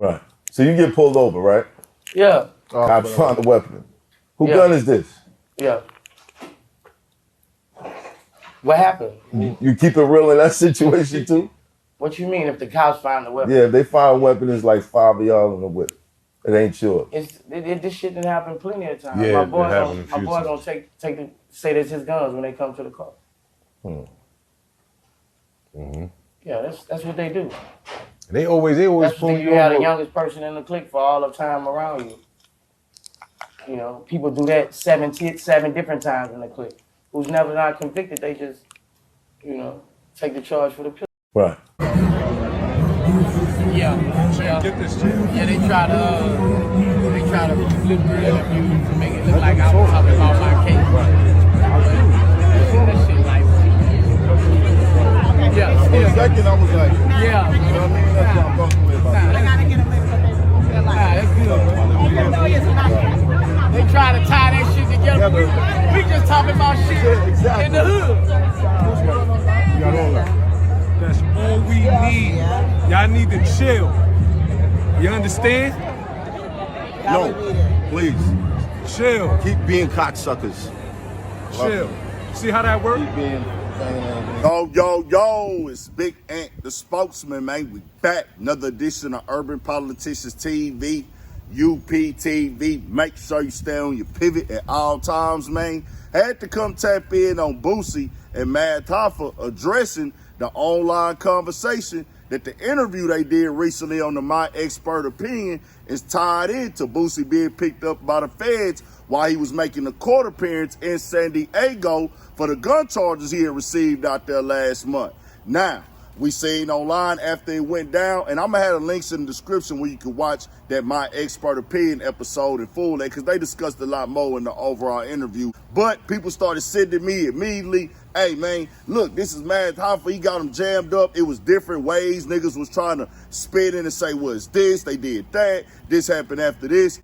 Right. So you get pulled over, right? Yeah. Cops found the weapon. Who gun is this? Yeah. What happened? You keep it real in that situation too? What you mean if the cops find the weapon? Yeah, if they find a weapon, it's like 5 of y'all in the whip. It ain't yours. This shit didn't happen plenty of times. Yeah, my boy gonna say that's his guns when they come to the car. Yeah, that's what they do. They always That's pull when you have the youngest person in the clique for all the time around you. You know, people do that seven different times in the clique. Who's never not convicted, they just, you know, take the charge for the pistol. Right. Yeah. Get this shit. Yeah, they try to flip the interview to make it look like I was talking about my case. That shit like. Yeah. For a second, I was like, yeah. You know what I mean? That's what I'm talking about. I gotta get them in That's good. They try to tie that shit together. We just talking about shit in the hood. You got all that. That's all we need. Y'all need to chill. You understand? No, please. Chill. Keep being cocksuckers. Chill. See how that works? Keep being. Yo, it's Big Ant, the spokesman, man. We back. Another edition of Urban Politicians TV, UPTV. Make sure you stay on your pivot at all times, man. Had to come tap in on Boosie and Math Hoffa addressing the online conversation that the interview they did recently on the My Expert Opinion is tied into Boosie being picked up by the feds while he was making a court appearance in San Diego for the gun charges he had received out there last month. Now, we seen online after it went down, and I'm gonna have the links in the description where you can watch that My Expert Opinion episode in full, because they discussed a lot more in the overall interview. But people started sending me immediately, hey man, look, this is Math Hoffa, he got him jammed up. It was different ways. Niggas was trying to spit in and say, well, it's this, they did that, this happened after this.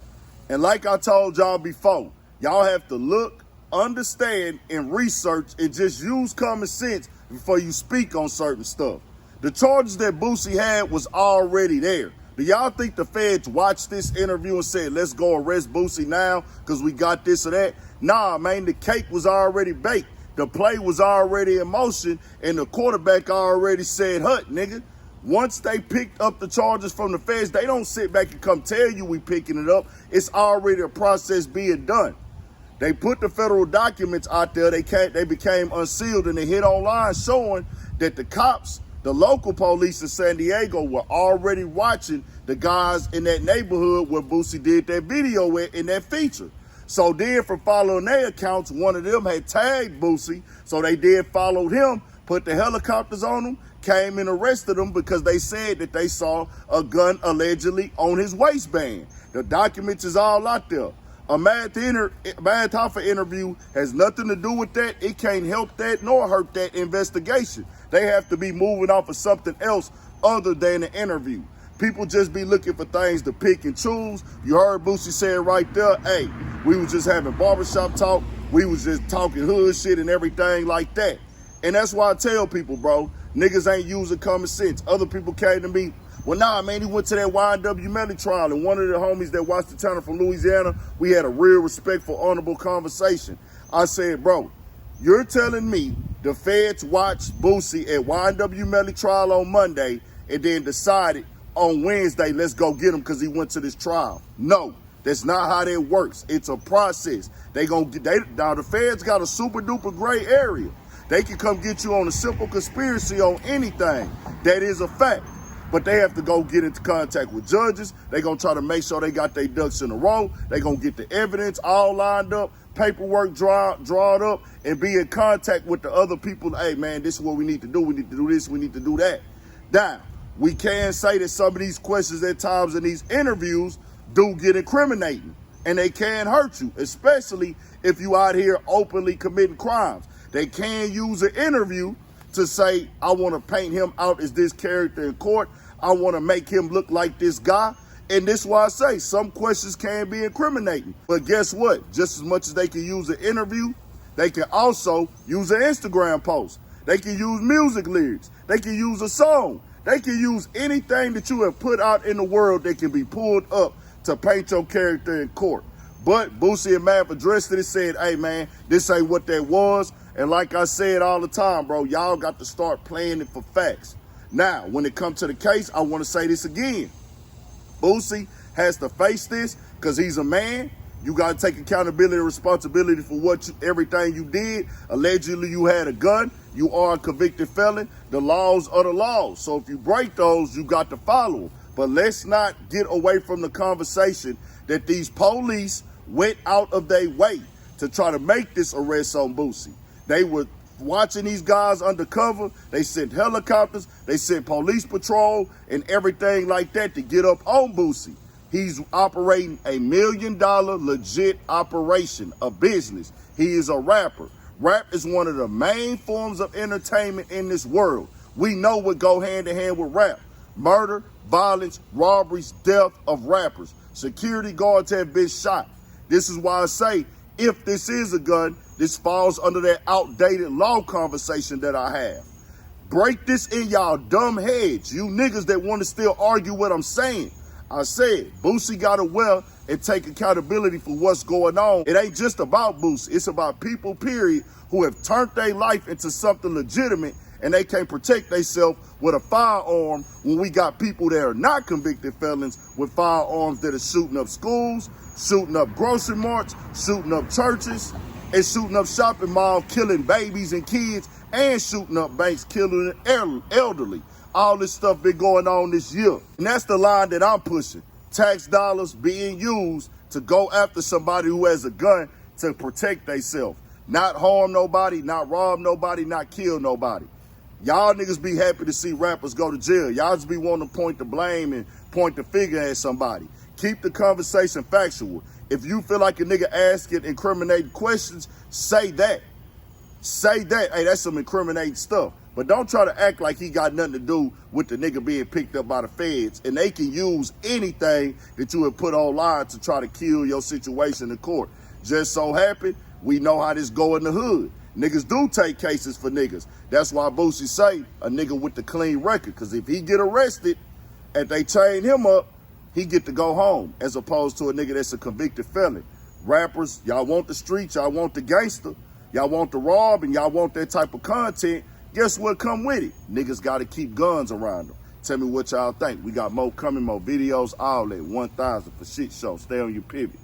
And like I told y'all before, y'all have to look, understand, and research, and just use common sense before you speak on certain stuff. The charges that Boosie had was already there. Do y'all think the feds watched this interview and said, let's go arrest Boosie now because we got this or that? Nah, man, the cake was already baked. The play was already in motion, and the quarterback already said, hut, nigga. Once they picked up the charges from the feds, they don't sit back and come tell you we picking it up. It's already a process being done. They put the federal documents out there. They became unsealed, and they hit online showing that the cops, the local police in San Diego, were already watching the guys in that neighborhood where Boosie did that video with in that feature. So then from following their accounts, one of them had tagged Boosie. So they did follow him, put the helicopters on him, came and arrested him because they said that they saw a gun allegedly on his waistband. The documents is all out there. A Math Hoffa interview has nothing to do with that. It can't help that nor hurt that investigation. They have to be moving off of something else other than an interview. People just be looking for things to pick and choose. You heard Boosie say it right there. Hey, we was just having barbershop talk. We was just talking hood shit and everything like that. And that's why I tell people, bro, niggas ain't using common sense. Other people came to me, well, nah, man, he went to that YNW Melly trial, and one of the homies that watched the channel from Louisiana, we had a real respectful, honorable conversation. I said, bro, you're telling me the feds watched Boosie at YNW Melly trial on Monday and then decided on Wednesday, let's go get him because he went to this trial. No, that's not how that works. It's a process. Now the feds got a super duper gray area. They can come get you on a simple conspiracy on anything. That is a fact. But they have to go get into contact with judges. They're going to try to make sure they got their ducks in a row. They're going to get the evidence all lined up, paperwork drawn up, and be in contact with the other people. Hey, man, this is what we need to do. We need to do this. We need to do that. Now, we can say that some of these questions at times in these interviews do get incriminating. And they can hurt you, especially if you out here openly committing crimes. They can use an interview to say, I want to paint him out as this character in court. I want to make him look like this guy. And this is why I say some questions can be incriminating. But guess what? Just as much as they can use an interview, they can also use an Instagram post. They can use music lyrics. They can use a song. They can use anything that you have put out in the world that can be pulled up to paint your character in court. But Boosie and Math addressed it and said, hey, man, this ain't what that was. And like I said all the time, bro, y'all got to start playing it for facts. Now, when it comes to the case, I want to say this again. Boosie has to face this because he's a man. You got to take accountability and responsibility for everything you did. Allegedly, you had a gun. You are a convicted felon. The laws are the laws. So if you break those, you got to follow them. But let's not get away from the conversation that these police went out of their way to try to make this arrest on Boosie. They were watching these guys undercover. They sent helicopters. They sent police patrol and everything like that to get up on Boosie. He's operating $1 million legit operation, a business. He is a rapper. Rap is one of the main forms of entertainment in this world. We know what go hand in hand with rap. Murder, violence, robberies, death of rappers. Security guards have been shot. This is why I say, if this is a gun, this falls under that outdated law conversation that I have. Break this in y'all dumb heads, you niggas that want to still argue what I'm saying. I said, Boosie got to wear and take accountability for what's going on. It ain't just about Boosie. It's about people, period, who have turned their life into something legitimate and they can't protect themselves with a firearm when we got people that are not convicted felons with firearms that are shooting up schools, shooting up grocery marts, shooting up churches, and shooting up shopping malls, killing babies and kids, and shooting up banks, killing the elderly. All this stuff been going on this year. And that's the line that I'm pushing. Tax dollars being used to go after somebody who has a gun to protect themselves. Not harm nobody, not rob nobody, not kill nobody. Y'all niggas be happy to see rappers go to jail. Y'all just be wanting to point the blame and point the finger at somebody. Keep the conversation factual. If you feel like a nigga asking incriminating questions, say that. Say that. Hey, that's some incriminating stuff. But don't try to act like he got nothing to do with the nigga being picked up by the feds. And they can use anything that you have put online to try to kill your situation in court. Just so happen, we know how this go in the hood. Niggas do take cases for niggas. That's why Boosie say a nigga with the clean record. Because if he get arrested and they chain him up, he get to go home. As opposed to a nigga that's a convicted felon. Rappers, y'all want the streets, y'all want the gangster. Y'all want the rob and y'all want that type of content. Guess what come with it? Niggas got to keep guns around them. Tell me what y'all think. We got more coming, more videos, all that. 1,000 for shit show. Stay on your pivot.